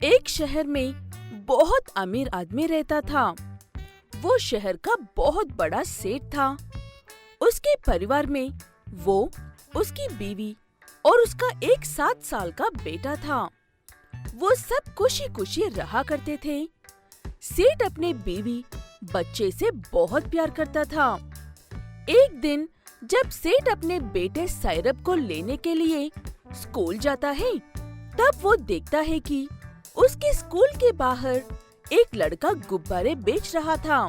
एक शहर में बहुत अमीर आदमी रहता था। वो शहर का बहुत बड़ा सेठ था। उसके परिवार में वो, उसकी बीवी और उसका एक 7 साल का बेटा था। वो सब खुशी खुशी रहा करते थे। सेठ अपने बीवी बच्चे से बहुत प्यार करता था। एक दिन जब सेठ अपने बेटे साइरब को लेने के लिए स्कूल जाता है, तब वो देखता है कि उसके स्कूल के बाहर एक लड़का गुब्बारे बेच रहा था।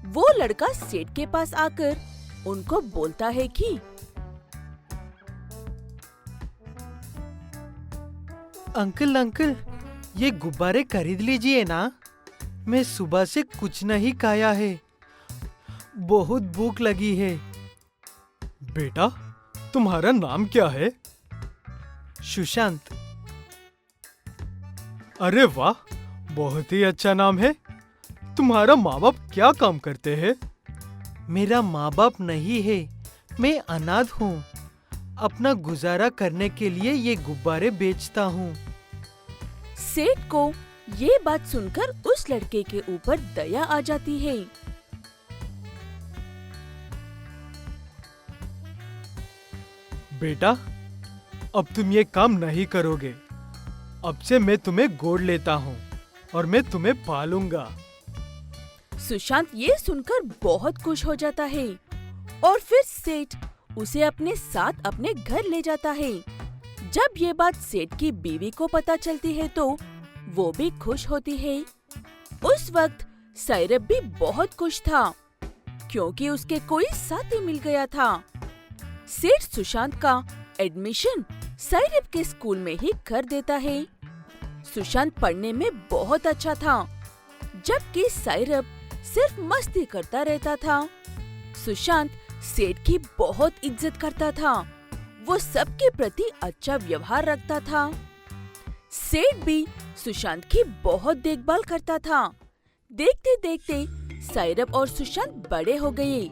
वो लड़का सेठ के पास आकर उनको बोलता है कि अंकल, ये गुब्बारे खरीद लीजिए ना। मैं सुबह से कुछ नहीं खाया है, बहुत भूख लगी है। बेटा, तुम्हारा नाम क्या है? सुशांत। अरे वाह, बहुत ही अच्छा नाम है। तुम्हारा माँ बाप क्या काम करते हैं? मेरा माँ बाप नहीं है, मैं अनाथ हूँ। अपना गुजारा करने के लिए ये गुब्बारे बेचता हूँ। सेठ को ये बात सुनकर उस लड़के के ऊपर दया आ जाती है। बेटा, अब तुम ये काम नहीं करोगे। अब से मैं तुम्हें गोद लेता हूँ और मैं तुम्हें पालूंगा। सुशांत ये सुनकर बहुत खुश हो जाता है और फिर सेठ उसे अपने साथ अपने घर ले जाता है। जब ये बात सेठ की बीवी को पता चलती है तो वो भी खुश होती है। उस वक्त साइरब भी बहुत खुश था क्योंकि उसके कोई साथी मिल गया था। सेठ सुशांत का एडमिशन साइरब के स्कूल में ही कर देता है। सुशांत पढ़ने में बहुत अच्छा था, जबकि साइरब सिर्फ मस्ती करता रहता था। सुशांत सेठ की बहुत इज्जत करता था। वो सबके प्रति अच्छा व्यवहार रखता था। सेठ भी सुशांत की बहुत देखभाल करता था। देखते देखते साइरब और सुशांत बड़े हो गए।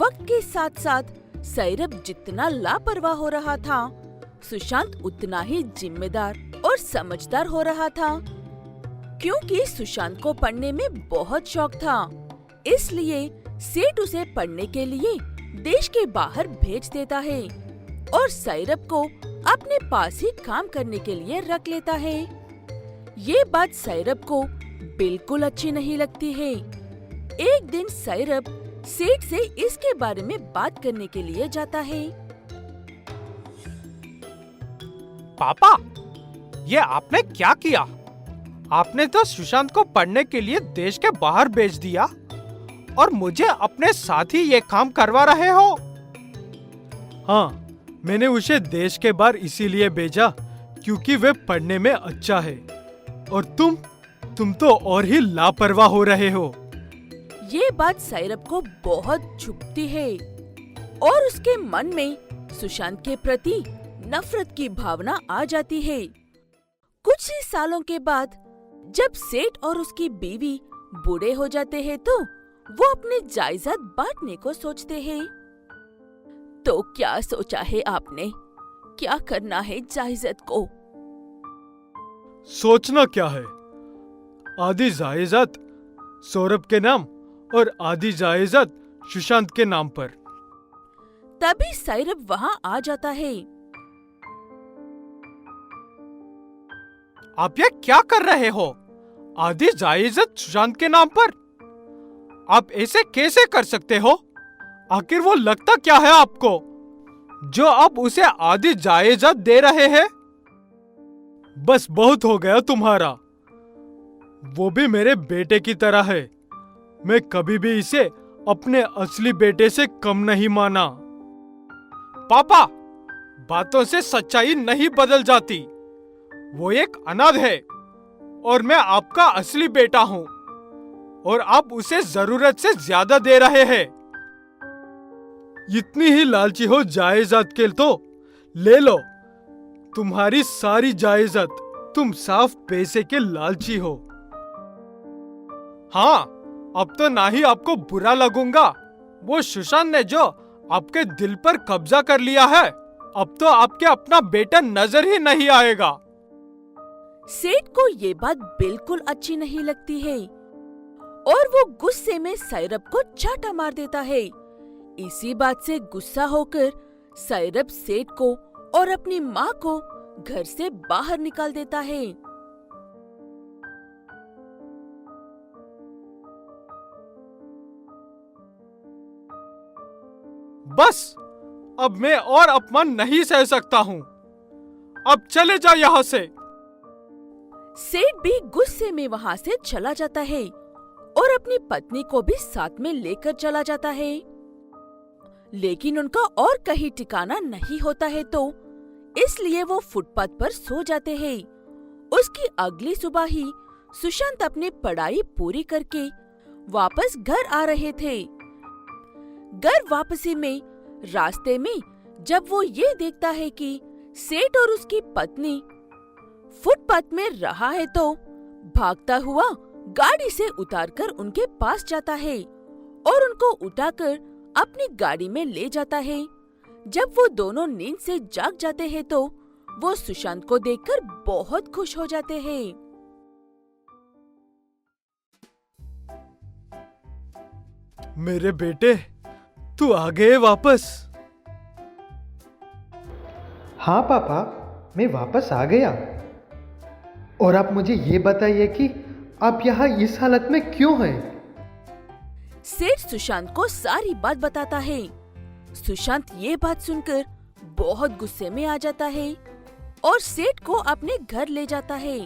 वक्त के साथ साथ साइरब जितना लापरवाह हो रहा था, सुशांत उतना ही जिम्मेदार और समझदार हो रहा था। क्योंकि सुशांत को पढ़ने में बहुत शौक था, इसलिए सेठ उसे पढ़ने के लिए देश के बाहर भेज देता है और साइरब को अपने पास ही काम करने के लिए रख लेता है। ये बात साइरब को बिल्कुल अच्छी नहीं लगती है। एक दिन साइरब सेठ से इसके बारे में बात करने के लिए जाता है। पापा, ये आपने क्या किया? आपने तो सुशांत को पढ़ने के लिए देश के बाहर भेज दिया और मुझे अपने साथ ही ये काम करवा रहे हो। हाँ, मैंने उसे देश के बाहर इसीलिए भेजा क्योंकि वे पढ़ने में अच्छा है, और तुम तो और ही लापरवाह हो रहे हो। ये बात साइरब को बहुत चुभती है और उसके मन में सुशांत के प्रति नफरत की भावना आ जाती है। कुछ ही सालों के बाद जब सेठ और उसकी बीवी बूढ़े हो जाते हैं तो वो अपने जायदाद बांटने को सोचते हैं। तो क्या सोचा है आपने? क्या करना है जायदाद को? सोचना क्या है, आधी जायदाद सौरभ के नाम और आधी जायदाद सुशांत के नाम पर। तभी साइरब वहाँ आ जाता है। आप ये क्या कर रहे हो? आधी जायदाद सुशांत के नाम पर? आप ऐसे कैसे कर सकते हो? आखिर वो लगता क्या है आपको जो आप उसे आधी जायदाद दे रहे हैं? बस बहुत हो गया तुम्हारा। वो भी मेरे बेटे की तरह है। मैं कभी भी इसे अपने असली बेटे से कम नहीं माना। पापा, बातों से सच्चाई नहीं बदल जाती। वो एक अनाथ है और मैं आपका असली बेटा हूँ, और आप उसे जरूरत से ज्यादा दे रहे हैं। इतनी ही लालची हो जायदाद के तो ले लो तुम्हारी सारी जायदाद। तुम साफ पैसे के लालची हो। हाँ, अब तो ना ही आपको बुरा लगूंगा। वो सुशांत ने जो आपके दिल पर कब्जा कर लिया है, अब तो आपके अपना बेटा नजर ही नहीं आएगा। सेठ को ये बात बिल्कुल अच्छी नहीं लगती है और वो गुस्से में साइरप को चाटा मार देता है। इसी बात से गुस्सा होकर साइरप सेठ को और अपनी माँ को घर से बाहर निकाल देता है। बस अब मैं और अपमान नहीं सह सकता हूँ। अब चले जा यहाँ से। सेठ भी गुस्से में वहाँ से चला जाता है और अपनी पत्नी को भी साथ में लेकर चला जाता है। लेकिन उनका और कहीं ठिकाना नहीं होता है, तो इसलिए वो फुटपाथ पर सो जाते हैं। उसकी अगली सुबह ही सुशांत अपनी पढ़ाई पूरी करके वापस घर आ रहे थे। घर वापसी में रास्ते में जब वो ये देखता है कि सेठ और उसकी पत्नी फुटपाथ में रहा है, तो भागता हुआ गाड़ी से उतारकर उनके पास जाता है और उनको उठाकर अपनी गाड़ी में ले जाता है। जब वो दोनों नींद से जाग जाते हैं, तो वो सुशांत को देखकर बहुत खुश हो जाते हैं। मेरे बेटे, तू आ गए वापस। हाँ पापा, मैं वापस आ गया। और आप मुझे ये बताइए कि आप यहाँ इस हालत में क्यों हैं? सेठ सुशांत को सारी बात बताता है। सुशांत ये बात सुनकर बहुत गुस्से में आ जाता है और सेठ को अपने घर ले जाता है।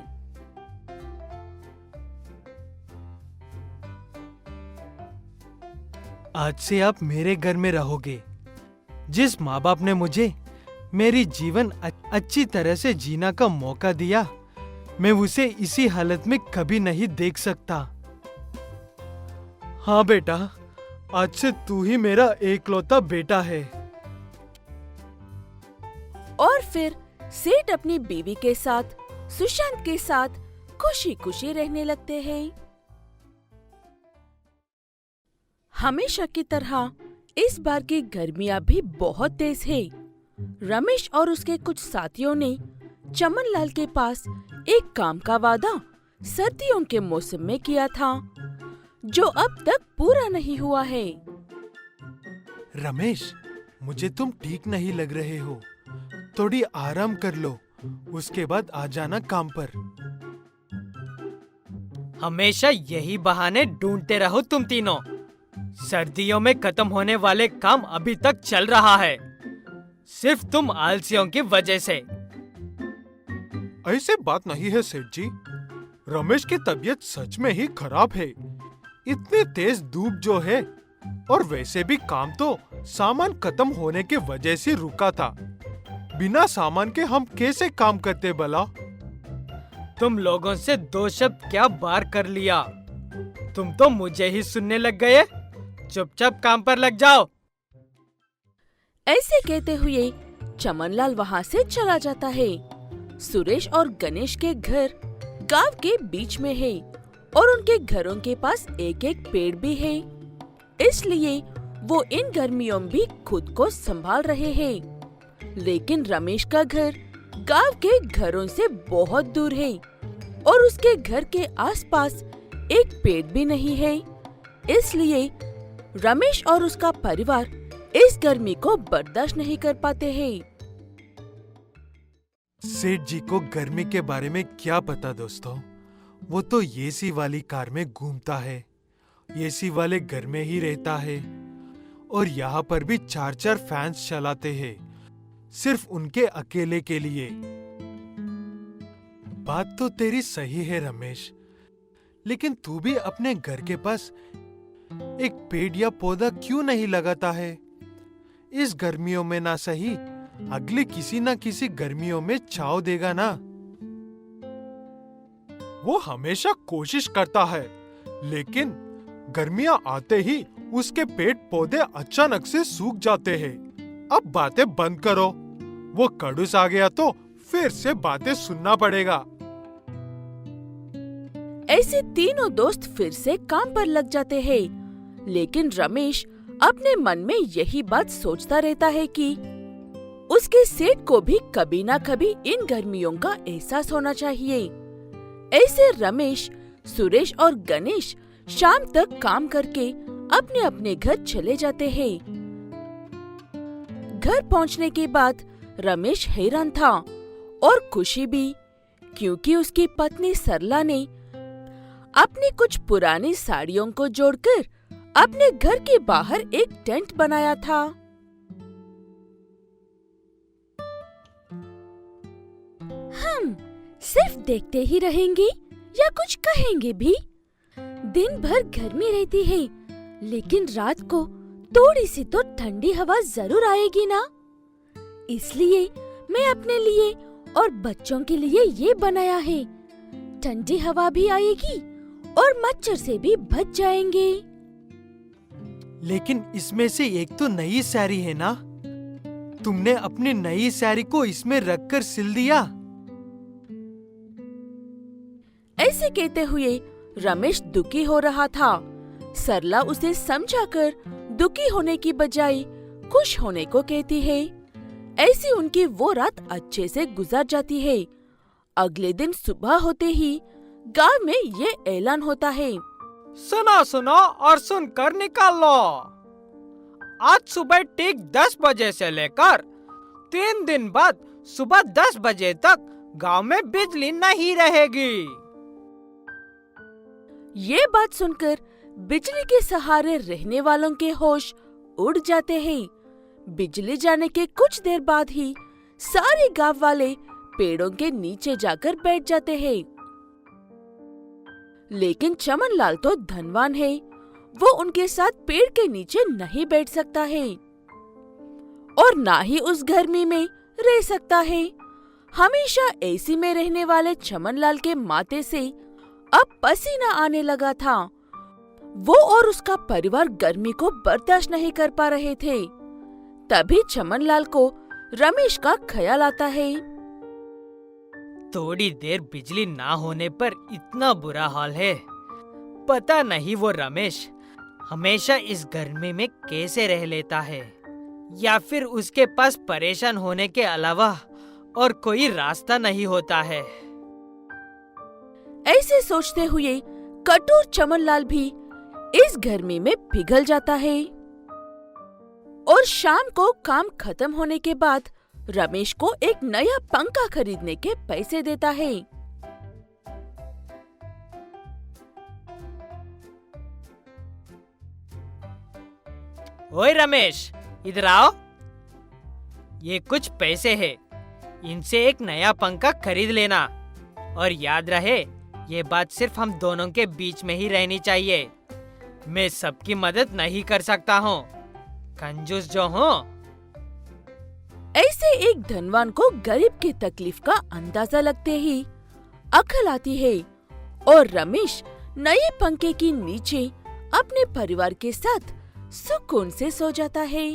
आज से आप मेरे घर में रहोगे। जिस माँ बाप ने मुझे मेरी जीवन अच्छी तरह से जीना का मौका दिया, मैं उसे इसी हालत में कभी नहीं देख सकता। हाँ बेटा, आज से तू ही मेरा एकलौता बेटा है। और फिर सेठ अपनी बीवी के साथ सुशांत के साथ खुशी खुशी रहने लगते हैं। हमेशा की तरह इस बार की गर्मियां भी बहुत तेज है। रमेश और उसके कुछ साथियों ने चमनलाल के पास एक काम का वादा सर्दियों के मौसम में किया था, जो अब तक पूरा नहीं हुआ है। रमेश, मुझे तुम ठीक नहीं लग रहे हो। थोड़ी आराम कर लो, उसके बाद आ जाना काम पर। हमेशा यही बहाने ढूंढते रहो तुम तीनों। सर्दियों में खत्म होने वाले काम अभी तक चल रहा है, सिर्फ तुम आलसियों की वजह से। ऐसे बात नहीं है सेठ जी। रमेश की तबीयत सच में ही खराब है। इतनी तेज धूप जो है, और वैसे भी काम तो सामान खत्म होने की वजह से रुका था। बिना सामान के हम कैसे काम करते भला? तुम लोगों से दो शब्द क्या बार कर लिया, तुम तो मुझे ही सुनने लग गए। चुपचाप काम पर लग जाओ। ऐसे कहते हुए चमनलाल वहाँ से चला जाता है। सुरेश और गणेश के घर गांव के बीच में है और उनके घरों के पास एक एक पेड़ भी है, इसलिए वो इन गर्मियों में भी खुद को संभाल रहे हैं। लेकिन रमेश का घर गांव के घरों से बहुत दूर है और उसके घर के आसपास एक पेड़ भी नहीं है, इसलिए रमेश और उसका परिवार इस गर्मी को बर्दाश्त नहीं कर पाते हैं। सेठ जी को गर्मी के बारे में क्या पता दोस्तों। वो तो एसी वाली कार में घूमता है, एसी वाले घर में ही रहता है और यहाँ पर भी 4-4 फैंस चलाते हैं, सिर्फ उनके अकेले के लिए। बात तो तेरी सही है रमेश, लेकिन तू भी अपने घर के पास एक पेड़ या पौधा क्यों नहीं लगाता है? इस गर्मियों में ना सही, अगले किसी ना किसी गर्मियों में छांव देगा ना। वो हमेशा कोशिश करता है, लेकिन गर्मियां आते ही उसके पेड़ पौधे अचानक से सूख जाते हैं। अब बातें बंद करो, वो कड़ूस आ गया तो फिर से बातें सुनना पड़ेगा। ऐसे तीनों दोस्त फिर से काम पर लग जाते हैं, लेकिन रमेश अपने मन में यही बात सोचता रहता है कि उसके सेठ को भी कभी ना कभी इन गर्मियों का एहसास होना चाहिए, ऐसे रमेश, सुरेश और गणेश शाम तक काम करके अपने अपने घर चले जाते हैं। घर पहुंचने के बाद रमेश हैरान था और खुशी भी, क्योंकि उसकी पत्नी सरला ने अपनी कुछ पुरानी साड़ियों को जोड़कर अपने घर के बाहर एक टेंट बनाया था। हम सिर्फ देखते ही रहेंगे या कुछ कहेंगे भी? दिन भर गर्मी रहती है, लेकिन रात को थोड़ी सी तो ठंडी हवा जरूर आएगी ना। इसलिए मैं अपने लिए और बच्चों के लिए ये बनाया है। ठंडी हवा भी आएगी और मच्छर से भी बच जाएंगे। लेकिन इसमें से एक तो नई साड़ी है ना? तुमने अपनी नई साड़ी को इसमें रखकर सिल दिया। ऐसे कहते हुए रमेश दुखी हो रहा था। सरला उसे समझाकर दुखी होने की बजाय खुश होने को कहती है। ऐसी उनकी वो रात अच्छे से गुजार जाती है। अगले दिन सुबह होते ही गांव में ये ऐलान होता है। सुनो सुनो और सुनकर निकाल लो। आज सुबह ठीक 10 बजे से लेकर 3 दिन बाद सुबह 10 बजे तक गांव में बिजली नहीं रहेगी। ये बात सुनकर बिजली के सहारे रहने वालों के होश उड़ जाते हैं। बिजली जाने के कुछ देर बाद ही सारे गांव वाले पेड़ों के नीचे जाकर बैठ जाते हैं। लेकिन चमनलाल तो धनवान है, वो उनके साथ पेड़ के नीचे नहीं बैठ सकता है और ना ही उस गर्मी में रह सकता है। हमेशा एसी में रहने वाले चमनलाल के माथे से अब पसीना आने लगा था। वो और उसका परिवार गर्मी को बर्दाश्त नहीं कर पा रहे थे। तभी चमनलाल को रमेश का ख्याल आता है। थोड़ी देर बिजली ना होने पर इतना बुरा हाल है। पता नहीं वो रमेश हमेशा इस गर्मी में कैसे रह लेता है, या फिर उसके पास परेशान होने के अलावा और कोई रास्ता नहीं होता है। ऐसे सोचते हुए कठोर चमनलाल भी इस गर्मी में पिघल जाता है और शाम को काम खत्म होने के बाद रमेश को एक नया पंखा खरीदने के पैसे देता है। ओए रमेश, इधर आओ। ये कुछ पैसे है, इनसे एक नया पंखा खरीद लेना। और याद रहे, ये बात सिर्फ हम दोनों के बीच में ही रहनी चाहिए। मैं सबकी मदद नहीं कर सकता हूँ, कंजूस जो हूँ। ऐसे एक धनवान को गरीब की तकलीफ का अंदाजा लगते ही अकल आती है और रमेश नए पंखे के नीचे अपने परिवार के साथ सुकून से सो जाता है।